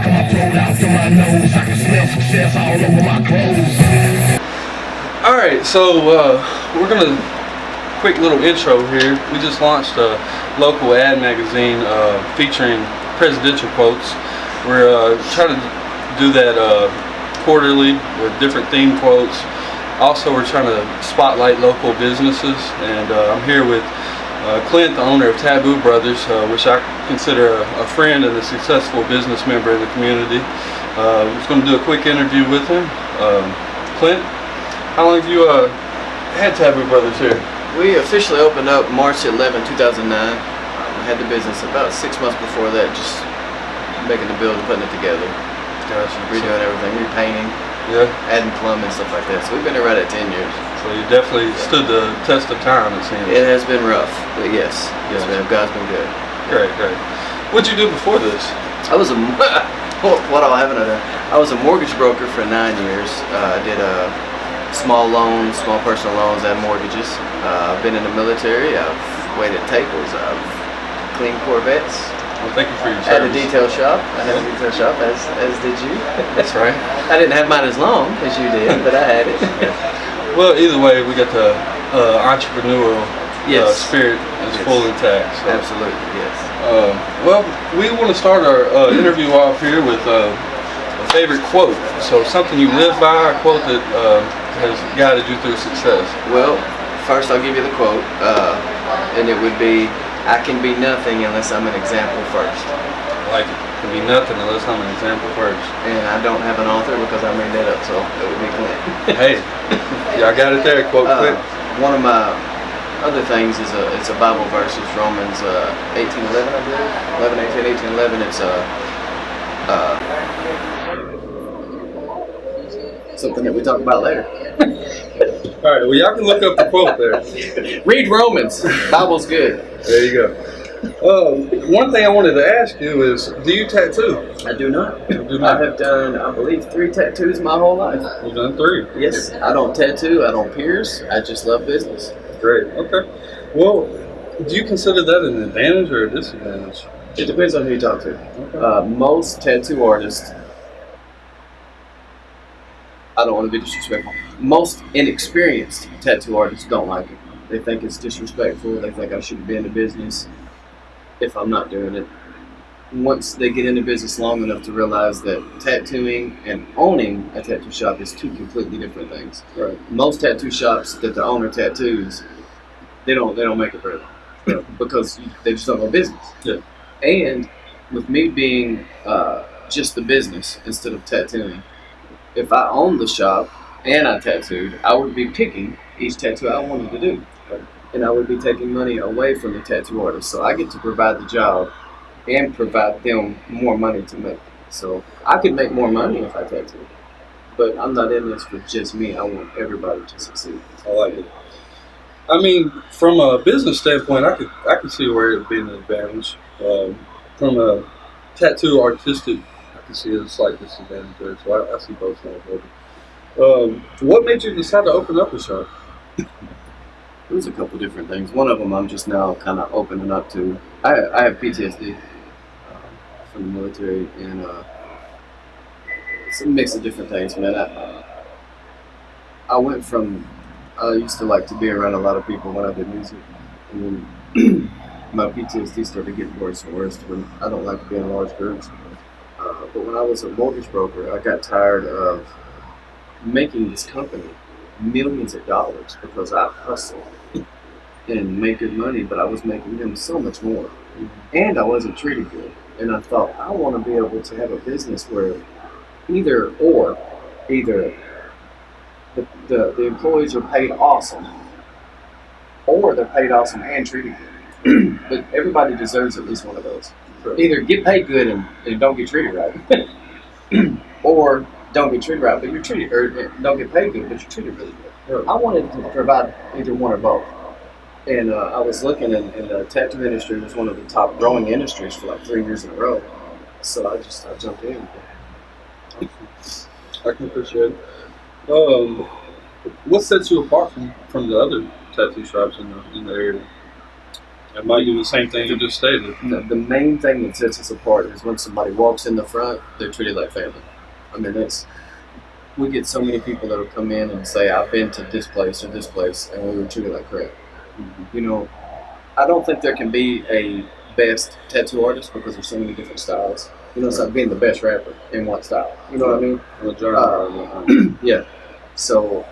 back of my throat, out through my nose. I can smell success all over my clothes. Alright, so we're gonna quick little intro here. We just launched a local ad magazine featuring presidential quotes. We're trying to do that quarterly with different theme quotes. Also, we're trying to spotlight local businesses, and I'm here with Clint, the owner of Taboo Brothers, which I consider a friend and a successful business member in the community. I'm just going to do a quick interview with him. Clint, how long have you had Taboo Brothers here? We officially opened up March 11, 2009. Had the business about 6 months before that, just making the building, putting it together. Gotcha. Redoing everything, repainting, adding plumbing, stuff like that. So we've been there right at 10 years. So you definitely stood the test of time, it seems. It has been rough, but yes, man, God's been good. Great. What'd you do before this? I was what all haven't I done? I was a mortgage broker for 9 years. I did small loans, small personal loans and mortgages. I've been in the military. I've waited tables. I've cleaned Corvettes. Well, thank you for your service. Had a detail shop. I had a detail shop, as did you. That's right. I didn't have mine as long as you did, but I had it. Well, either way, we got the entrepreneurial spirit is full intact. So. Absolutely, yes. Well, we want to start our interview off here with a favorite quote. So something you live by, a quote that has guided you through success. Well, first I'll give you the quote, and it would be, "I can be nothing unless I'm an example first." I like it. Can be nothing unless I'm an example first. And I don't have an author because I made that up, so it would be Clint. Hey, y'all got it there, quote Clint. One of my other things is it's a Bible verse. It's Romans 18:11, I believe. 18:11. It's something that we talk about later. All right, well, y'all can look up the quote there. Read Romans. Bible's good. There you go. One thing I wanted to ask you is, do you tattoo? I do not. You do not? I have done, I believe, 3 tattoos my whole life. You've done 3? Yes. I don't tattoo. I don't pierce. I just love business. Great. Okay. Well, do you consider that an advantage or a disadvantage? It depends on who you talk to. Okay. Most tattoo artists, I don't want to be disrespectful, most inexperienced tattoo artists don't like it. They think it's disrespectful. They think I shouldn't be in the business if I'm not doing it. Once they get in the business long enough to realize that tattooing and owning a tattoo shop is 2 completely different things. Right. Most tattoo shops that the owner tattoos, they don't make it very long because they just don't know business. Yeah. And with me being just the business instead of tattooing, if I owned the shop and I tattooed, I would be picking each tattoo I wanted to do. And I would be taking money away from the tattoo artist. So I get to provide the job and provide them more money to make. So I could make more money if I tattoo. But I'm not in this for just me. I want everybody to succeed. I like it. I mean, from a business standpoint, I could see where it would be an advantage. From a tattoo artistic, I can see a slight disadvantage there. So I see both sides of it. What made you decide to open up a shop? There's a couple different things. One of them I'm just now kind of opening up to. I have PTSD from the military, and it's a mix of different things, man. I went from, I used to like to be around a lot of people when I did music, and then my PTSD started getting worse and worse when I don't like to be in large groups. But when I was a mortgage broker, I got tired of making this company millions of dollars because I hustled and made good money, but I was making them so much more. And I wasn't treated good. And I thought, I want to be able to have a business where either the employees are paid awesome, or they're paid awesome and treated good. But everybody deserves at least one of those. Either get paid good and don't get treated right, or don't get treated right, but you're treated, or don't get paid good, but you're treated really good. I wanted to provide either one or both. And I was looking, and the tattoo industry was one of the top growing industries for like 3 years in a row. So I jumped in. I can appreciate it. What sets you apart from the other tattoo shops in the area? It might do the same thing you just stated. The main thing that sets us apart is when somebody walks in the front, they're treated like family. I mean, we get so many people that will come in and say, I've been to this place or this place, and we were treated like crap. You know, I don't think there can be a best tattoo artist because there's so many different styles. You know, it's like being the best rapper in one style. You know what I mean? Yeah. So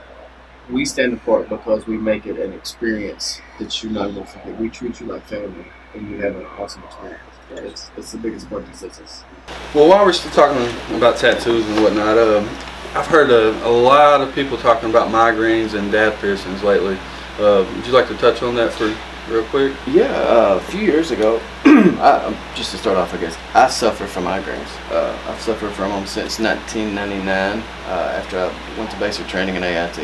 we stand apart because we make it an experience that you're not going to forget. We treat you like family, and you have an awesome experience. Yeah, it's the biggest part that sets us. Well, while we're still talking about tattoos and whatnot, I've heard a lot of people talking about migraines and dad piercings lately. Would you like to touch on that for real quick? Yeah, a few years ago, just to start off, I guess, I suffer from migraines. I've suffered from them since 1999 after I went to basic training in AIT.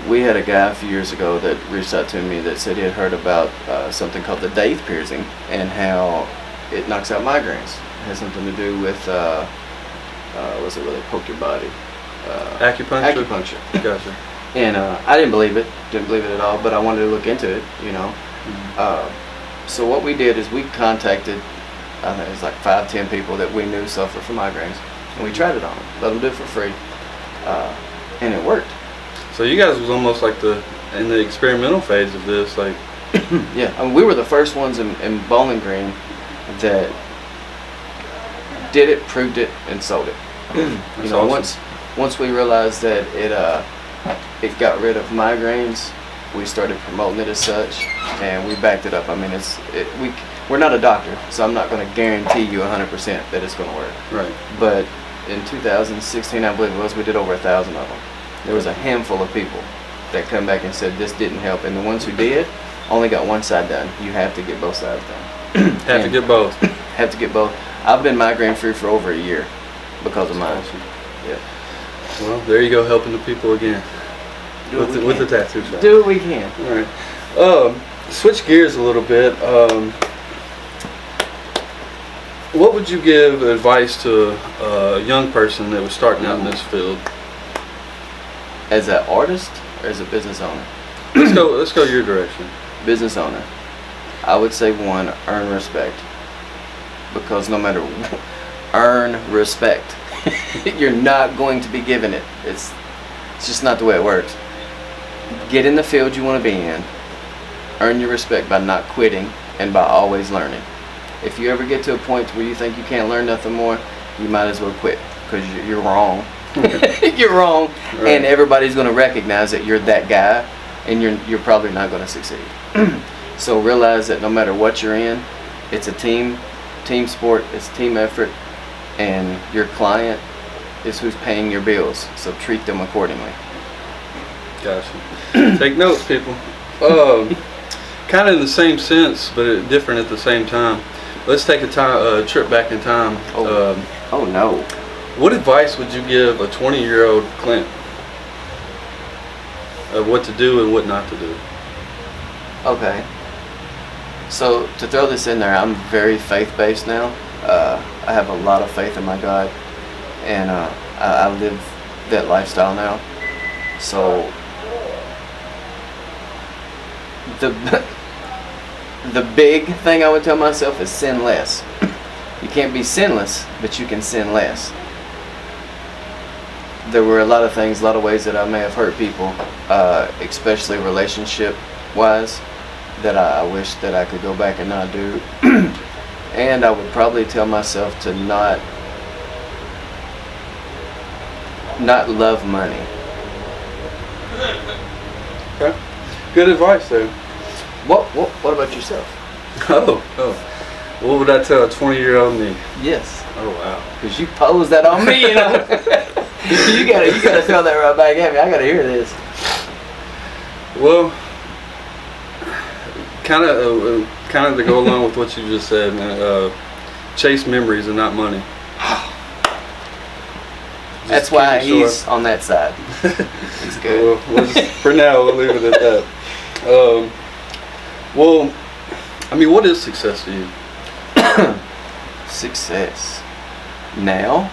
We had a guy a few years ago that reached out to me that said he had heard about something called the date piercing and how it knocks out migraines. It has something to do with, what's it where they poke your body? Acupuncture? Acupuncture. Gotcha. And I didn't believe it at all, but I wanted to look into it, you know. So what we did is we contacted, I think it was like 5-10 people that we knew suffered from migraines, and we tried it on them, let them do it for free, and it worked. So you guys was almost like in the experimental phase of this, like. Yeah, I mean, we were the first ones in Bowling Green that did it, proved it, and sold it. You know, awesome. once we realized that it got rid of migraines, we started promoting it as such, and we backed it up. I mean, we're not a doctor, so I'm not going to guarantee you 100% that it's going to work. Right. But in 2016, I believe it was, we did over 1,000 of them. There was a handful of people that come back and said this didn't help, and the ones who did only got one side done. You have to get both sides done. Have to get both. Have to get both. I've been migraine free for over a year because of mine. Awesome. Yeah. Well, there you go, helping the people again with the tattoo shop. Do what we can. All right. Switch gears a little bit. What would you give advice to a young person that was starting out in this field? As an artist or as a business owner? Let's go your direction. Business owner. I would say one, earn respect. Because no matter what, earn respect. You're not going to be given it. It's just not the way it works. Get in the field you want to be in. Earn your respect by not quitting and by always learning. If you ever get to a point where you think you can't learn nothing more, you might as well quit because you're wrong. You're wrong, right. And everybody's going to recognize that you're that guy, and you're probably not going to succeed. So realize that no matter what you're in, it's a team sport, it's team effort, and your client is who's paying your bills. So treat them accordingly. Gotcha. Take notes, people. Kind of in the same sense, but different at the same time. Let's take a trip back in time. Oh no. What advice would you give a 20-year-old Clint of what to do and what not to do? Okay. So to throw this in there, I'm very faith-based now. I have a lot of faith in my God, and I live that lifestyle now. So the big thing I would tell myself is sin less. You can't be sinless, but you can sin less. There were a lot of things, a lot of ways that I may have hurt people, especially relationship-wise, that I wish that I could go back and not do. And I would probably tell myself to not love money. Okay. Good advice there. What about yourself? Oh. What would I tell a 20-year-old me? Yes. Oh wow. Because you posed that on me, you know. you gotta throw that right back at me. I gotta hear this. Well, kind of to go along with what you just said, man. Chase memories and not money. That's why he's on that side. He's good. Well, for now, we'll leave it at that. Well, I mean, what is success to you? Success. Now,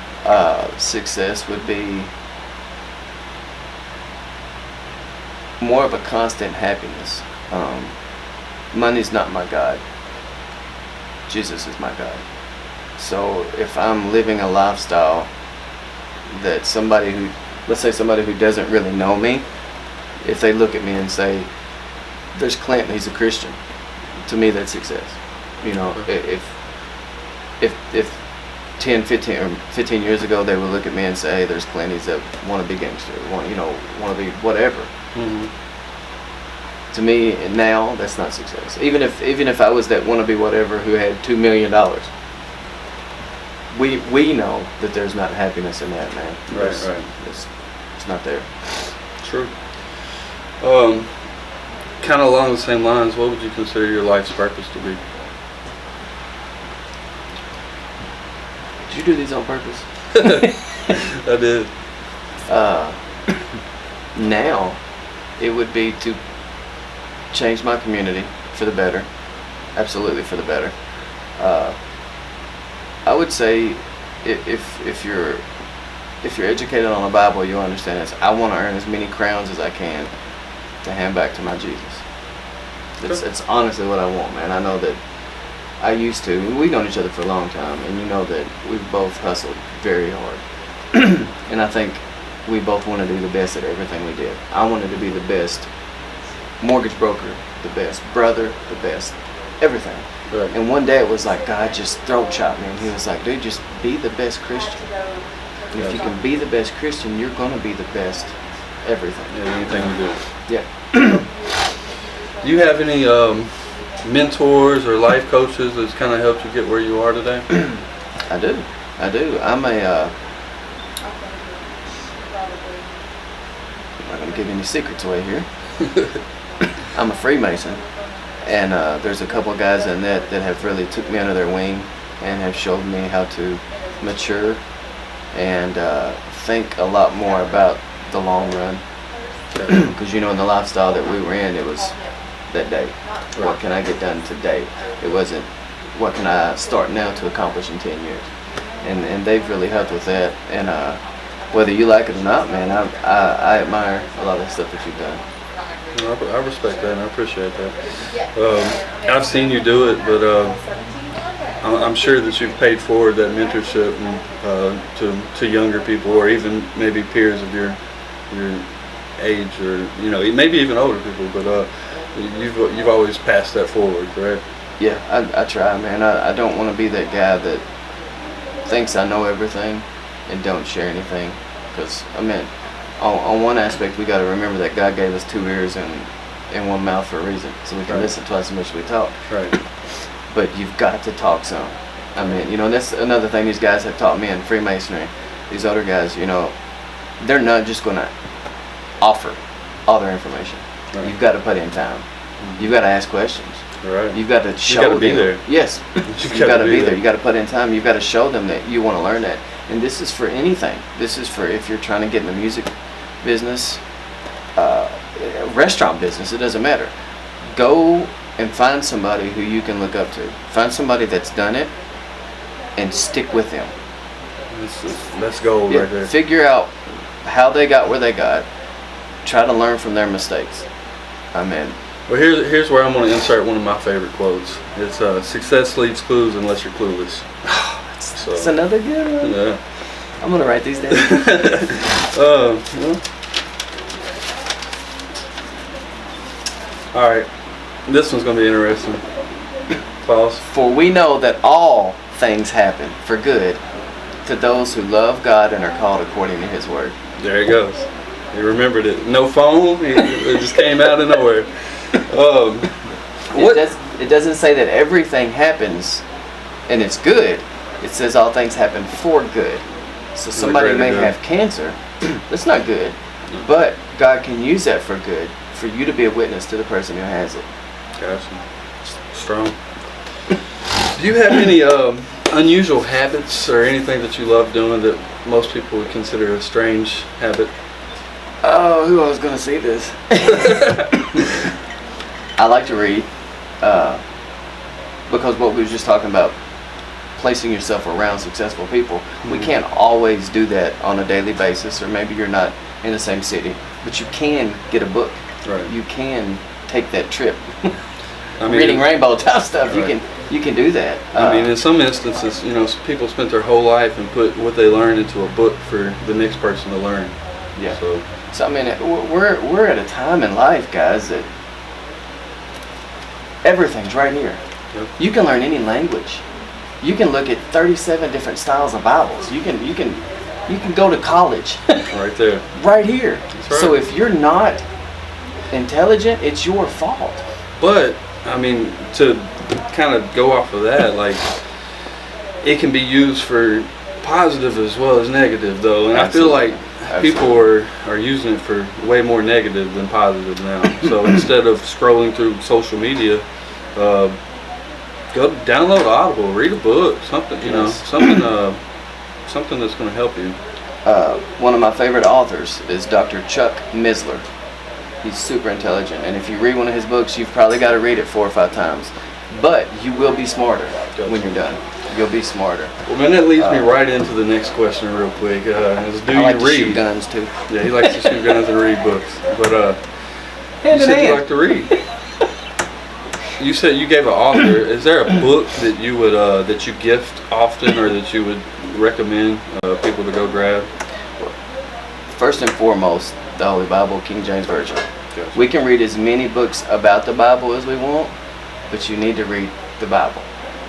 success would be more of a constant happiness. money's not my God. Jesus is my God. So if I'm living a lifestyle that somebody who, let's say somebody who doesn't really know me, if they look at me and say, there's Clint, he's a Christian, to me that's success. You know, if 10, 15 years ago they would look at me and say, hey, there's Clint, he's a wannabe gangster, wannabe whatever. Mm-hmm. To me now, that's not success. Even if I was that wannabe whatever who had $2 million, we know that there's not happiness in that, man. Right. It's not there. True. Kind of along the same lines, what would you consider your life's purpose to be? Did you do these on purpose? I did. Now, it would be to change my community for the better. Absolutely for the better. I would say if you're educated on the Bible, you'll understand this. I want to earn as many crowns as I can to hand back to my Jesus. It's honestly what I want, man. I know that I used to. We've known each other for a long time, and you know that we've both hustled very hard. And I think we both want to do the best at everything we did. I wanted to be the best mortgage broker, the best brother, the best everything. Right. And one day it was like God just throat chopped me, and He was like, dude, just be the best Christian. And if you can be the best Christian, you're going to be the best everything. Yeah, anything you do. Yeah. Do you have any mentors or life coaches that's kind of helped you get where you are today? I do. I'm a I'm not going to give any secrets away here. I'm a Freemason, and there's a couple of guys in that have really took me under their wing and have showed me how to mature and think a lot more about the long run. Because in the lifestyle that we were in, it was that day. What can I get done today? It wasn't what can I start now to accomplish in 10 years. And they've really helped with that. And whether you like it or not, man, I admire a lot of the stuff that you've done. I respect that and I appreciate that. I've seen you do it, but I'm sure that you've paid forward that mentorship to younger people, or even maybe peers of your age, or maybe even older people. But you've always passed that forward, correct? Yeah, I try, man. I don't want to be that guy that thinks I know everything and don't share anything. Because on one aspect, we got to remember that God gave us 2 ears and 1 mouth for a reason, so we can listen twice as much as we talk. Right. But you've got to talk some. That's another thing these guys have taught me in Freemasonry. These older guys, they're not just going to offer all their information. Right. You've got to put in time. You've got to ask questions. Right. You've got to show them. You've got to be there. Yes. You've got to be there. You've got to put in time. You've got to show them that you want to learn that. And this is for anything. This is for if you're trying to get in the music business, restaurant business, it doesn't matter. Go and find somebody who you can look up to. Find somebody that's done it and stick with them. That's gold right there. Figure out how they got where they got. Try to learn from their mistakes. Well, here's where I'm going to insert one of my favorite quotes. It's success leaves clues unless you're clueless. That's another good one. Yeah. I'm going to write these down. All right. This one's going to be interesting. Pause. For we know that all things happen for good to those who love God and are called according to His word. There he goes. He remembered it. No phone. It just came out of nowhere. It doesn't say that everything happens and it's good. It says all things happen for good. So somebody may have cancer. That's not good. But God can use that for good, for you to be a witness to the person who has it. Gotcha. Strong. Do you have any unusual habits or anything that you love doing that most people would consider a strange habit? Oh, who else is going to see this? I like to read because what we were just talking about, placing yourself around successful people, we can't always do that on a daily basis, or maybe you're not in the same city, but you can get a book. Right. You can take that trip. reading rainbow type stuff. Right. You can do that. I mean, in some instances, people spent their whole life and put what they learned into a book for the next person to learn. Yeah. So I mean, we're at a time in life, guys, that everything's right here. Yep. You can learn any language. You can look at 37 different styles of Bibles. You can go to college. Right there. Right here. That's right. So if you're not intelligent, it's your fault. But I mean, to kind of go off of that, like, it can be used for positive as well as negative, though, and Absolutely. I feel like people are using it for way more negative than positive now. So instead of scrolling through social media, go download Audible, read a book, something, something that's going to help you. One of my favorite authors is Dr. Chuck Missler. He's super intelligent, and if you read one of his books, you've probably got to read it 4 or 5 times. But you will be smarter when you're done. You'll be smarter. Well, man, that leads me right into the next question real quick. Is do I like you to read? shoot guns too. Yeah, he likes to shoot guns and read books. But Hand you in said you hand. like to read. You said you gave an author. Is there a book that you would that you gift often, or that you would recommend people to go grab? First and foremost, the Holy Bible, King James Version. Gotcha. We can read as many books about the Bible as we want, but you need to read the Bible.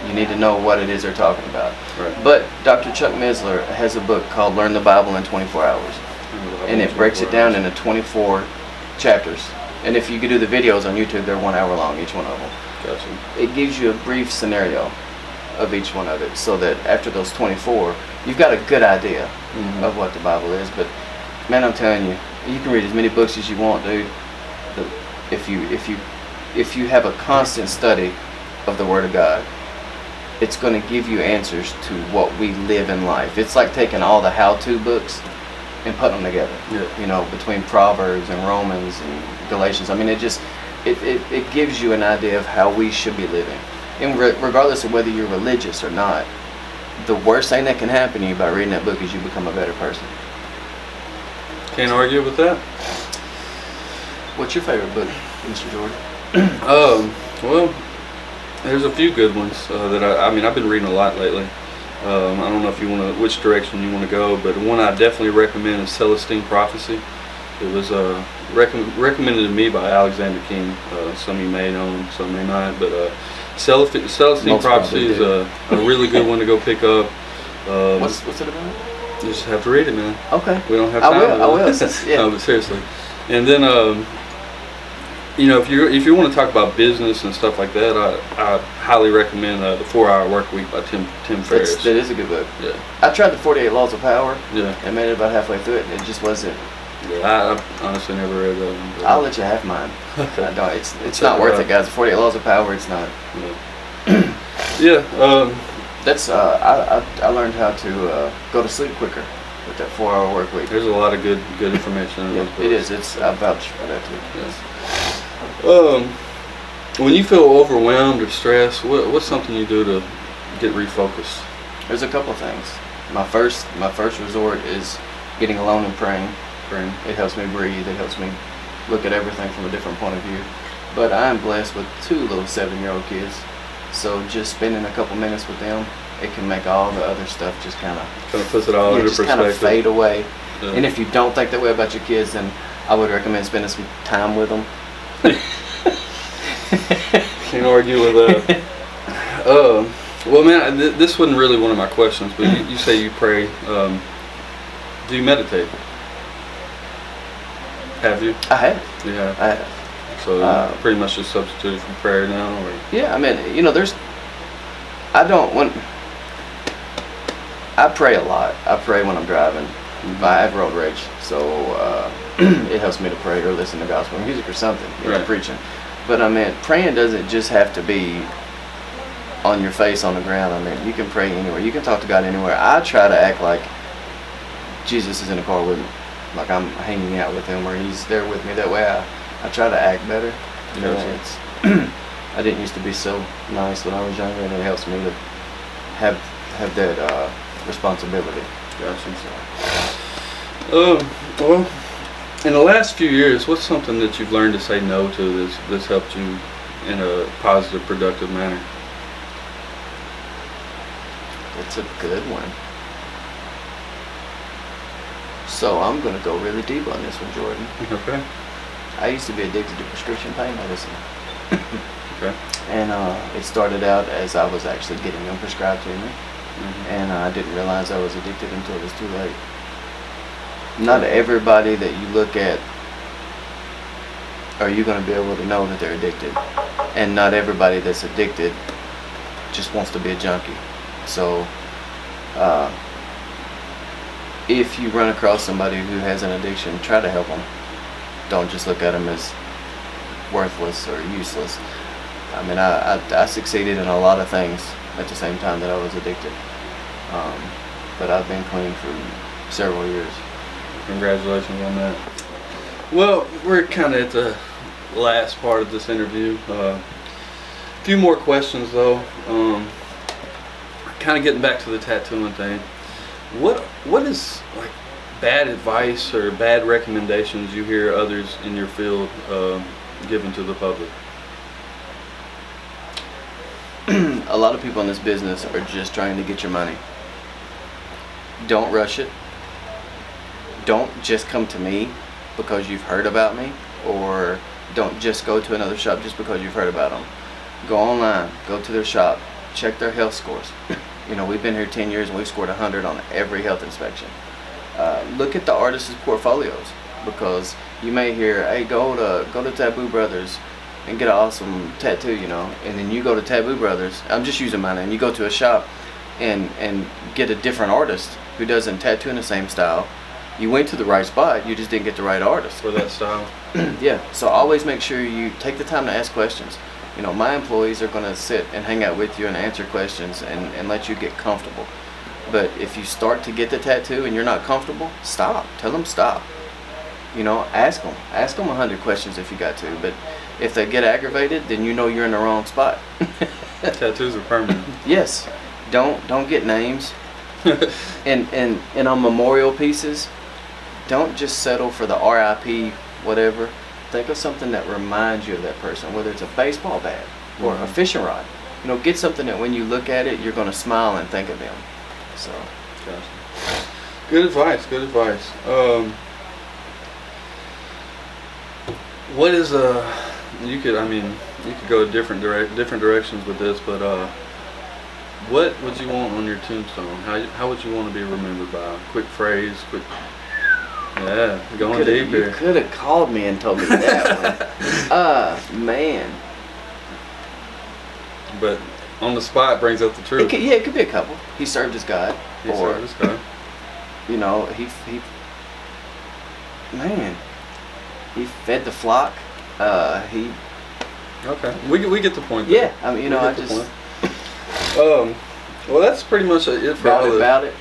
You need to know what it is they're talking about. Right. But Dr. Chuck Missler has a book called Learn the Bible in 24 Hours. And it breaks it down into 24 chapters. And if you could do the videos on YouTube, they're 1 hour long, each one of them. Gotcha. It gives you a brief scenario of each one of it, so that after those 24, you've got a good idea of what the Bible is. But man, I'm telling you, you can read as many books as you want, dude. But if you have a constant study of the Word of God, it's going to give you answers to what we live in life. It's like taking all the how-to books and putting them together. Yeah. Between Proverbs and Romans and Galatians. I mean, it gives you an idea of how we should be living. And regardless of whether you're religious or not, the worst thing that can happen to you by reading that book is you become a better person. Can't argue with that. What's your favorite book, Mr. Jordan? Well, there's a few good ones that I've been reading a lot lately. I don't know if which direction you want to go, but one I definitely recommend is Celestine Prophecy. It was recommended to me by Alexander King. Some of you may know him, some may not, but Celestine Prophecy is a really good one to go pick up. What's it about? You just have to read it, man. Okay. We don't have time. I will. Yeah. No, but seriously. And then, if you want to talk about business and stuff like that, I highly recommend the 4-Hour Work Week by Tim Ferriss. That is a good book. Yeah. I tried the 48 Laws of Power. Yeah. And made it about halfway through it, and it just wasn't. Yeah, I honestly never read that one. I'll let you have mine. I don't. It's not worth it, guys. 48 Laws of Power. It's not. Yeah. That's I learned how to go to sleep quicker with that 4-hour work week. There's a lot of good information in those books. It is. I vouch for that too. Yes. When you feel overwhelmed or stressed, what's something you do to get refocused? There's a couple things. My first resort is getting alone and praying. It helps me breathe. It helps me look at everything from a different point of view. But I am blessed with 2 little 7-year-old kids. So just spending a couple minutes with them, it can make all the other stuff just kind of puts it all into just perspective. kind of fade away. Yeah. And if you don't think that way about your kids, then I would recommend spending some time with them. Can't argue with that. Well, man, this wasn't really one of my questions, but you say you pray. Do you meditate? Have you? I have. Yeah. I have. So pretty much just substituted for prayer now, or? Yeah, I mean, I pray a lot. I pray when I'm driving. I have road rage, so it helps me to pray or listen to gospel music or something, Right. preaching. But I mean, praying doesn't just have to be on your face on the ground. I mean, you can pray anywhere. You can talk to God anywhere. I try to act like Jesus is in the car with me, like I'm hanging out with him or he's there with me. That way I try to act better. Gotcha. I didn't used to be so nice when I was younger, and it helps me to have that responsibility. Gotcha. Well, in the last few years, what's something that you've learned to say no to that's helped you in a positive, productive manner? That's a good one. So I'm gonna go really deep on this one, Jordan. Okay. I used to be addicted to prescription pain medicine. Okay. And it started out as I was actually getting them prescribed to me. And I didn't realize I was addicted until it was too late. Not everybody that you look at are you going to be able to know that they're addicted. And not everybody that's addicted just wants to be a junkie. So if you run across somebody who has an addiction, try to help them. Don't just look at them as worthless or useless. I mean, I succeeded in a lot of things at the same time that I was addicted. But I've been clean for several years. Congratulations on that. Well, we're kind of at the last part of this interview. A few more questions though. Kind of getting back to the tattooing thing. What is like bad advice or bad recommendations you hear others in your field given to the public? A lot of people in this business are just trying to get your money. Don't rush it. Don't just come to me because you've heard about me, or don't just go to another shop just because you've heard about them. Go online, go to their shop, check their health scores. You know, we've been here 10 years and we've scored 100 on every health inspection. Look at the artists' portfolios, because you may hear, hey, go to Taboo Brothers and get an awesome tattoo, you know, and then you go to Taboo Brothers, I'm just using my name, you go to a shop and get a different artist who doesn't tattoo in the same style. You went to the right spot, you just didn't get the right artist For that style? Yeah, so always make sure you take the time to ask questions. You know, my employees are going to sit and hang out with you and answer questions and let you get comfortable. But if you start to get the tattoo and you're not comfortable, stop. Tell them stop. You know, ask them 100 questions if you got to. But if they get aggravated, then you know you're in the wrong spot. Tattoos are permanent. Yes. Don't get names. and on memorial pieces, don't just settle for the RIP whatever. Think of something that reminds you of that person, whether it's a baseball bat or a fishing rod. You know, get something that when you look at it, you're going to smile and think of them. So, Gotcha. Good advice. Good advice. What is you could go different directions with this, but what would you want on your tombstone? How would you want to be remembered by? Quick phrase, quick. Yeah, going deep here. You could have called me and told me that one. Man. But on the spot brings up the truth. It could be a couple. He served his God. He served his God. You know, he fed the flock. Okay, we get the point there. Yeah, I mean, you know, I just. Well, that's pretty much it for About it.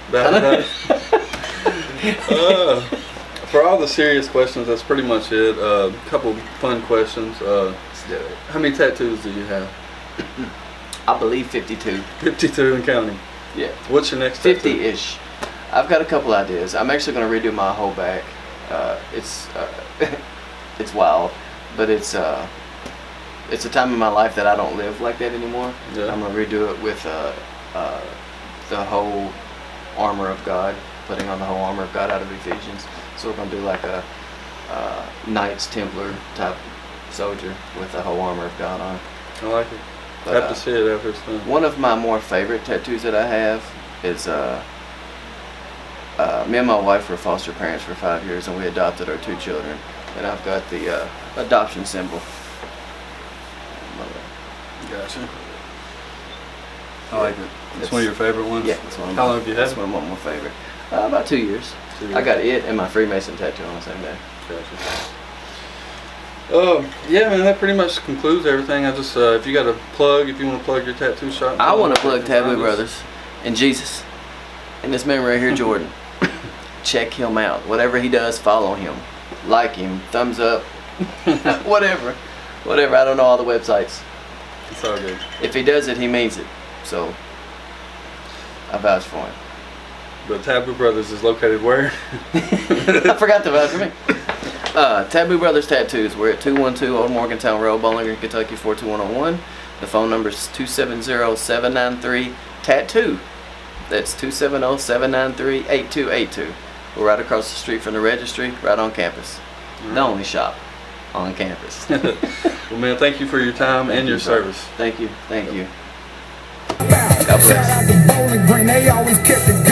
For all the serious questions, that's pretty much it. A couple fun questions. Let's do it. How many tattoos do you have? I believe 52. 52 and counting. Yeah. What's your next tattoo? 50-ish. I've got a couple ideas. I'm actually going to redo my whole back. It's wild, but it's a time in my life that I don't live like that anymore. Yeah. I'm going to redo it with the whole armor of God, putting on the whole armor of God out of Ephesians. So we're going to do like a Knights Templar type soldier with the whole armor of God on. I like it. But, have to see it after it's done. One of my more favorite tattoos that I have is me and my wife were foster parents for 5 years, and we adopted our 2 children. And I've got the adoption symbol. Gotcha. I like it. It's one of your favorite ones? Yeah, it's one of How long have you had That's it? one of my favorite. About 2 years. 2 years. I got it and my Freemason tattoo on the same day. Gotcha. Yeah, man, that pretty much concludes everything. I just, if you got a plug, if you want to plug your tattoo shop. I want to plug Taboo Brothers and Jesus and this man right here, Jordan. Check him out. Whatever he does, follow him. Like him. Thumbs up. Whatever. I don't know all the websites. It's all good. If he does it, he means it. So, I vouch for him. But Taboo Brothers is located where? I forgot to vouch for me. Taboo Brothers Tattoos. We're at 212 Old Morgantown Road, Bowling Green, Kentucky 42101. The phone number is 270-793-TATTOO. That's 270-793-8282. We're right across the street from the registry, right on campus. The only shop on campus. Well, man, thank you for your time and your service. Thank you. Thank you. Shout out to Bowling Green, they always kept it